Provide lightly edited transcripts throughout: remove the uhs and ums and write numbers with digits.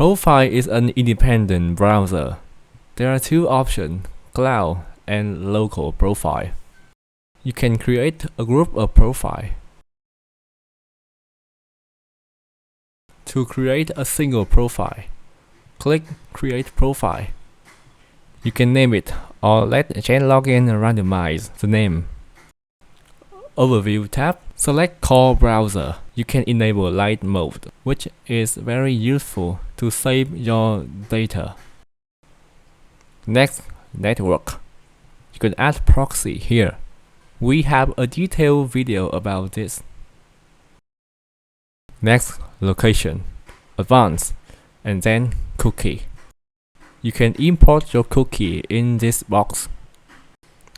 Profile is an independent browser. There are two options, cloud and local profile. You can create a group of profile. To create a single profile, click Create Profile. You can name it or let GenLogin randomize the name. Overview tab, select Core Browser. You can enable Light Mode, which is very useful to save your data. Next, Network. You can add proxy here. We have a detailed video about this. Next, Location, Advanced, and then Cookie. You can import your cookie in this box.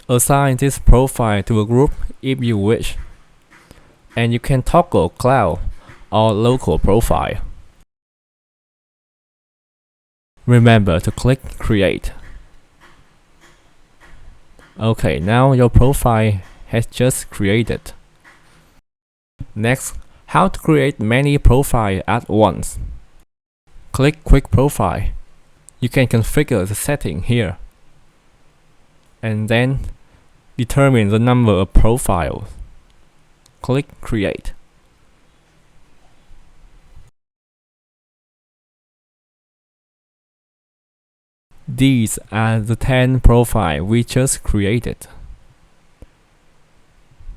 Assign this profile to a group if you wish. And you can toggle cloud or local profile. Remember to click Create. Okay, now your profile has just created. Next, how to create many profiles at once. Click Quick Profile. You can configure the setting here. And then determine the number of profiles. Click Create. These are the 10 profiles we just created.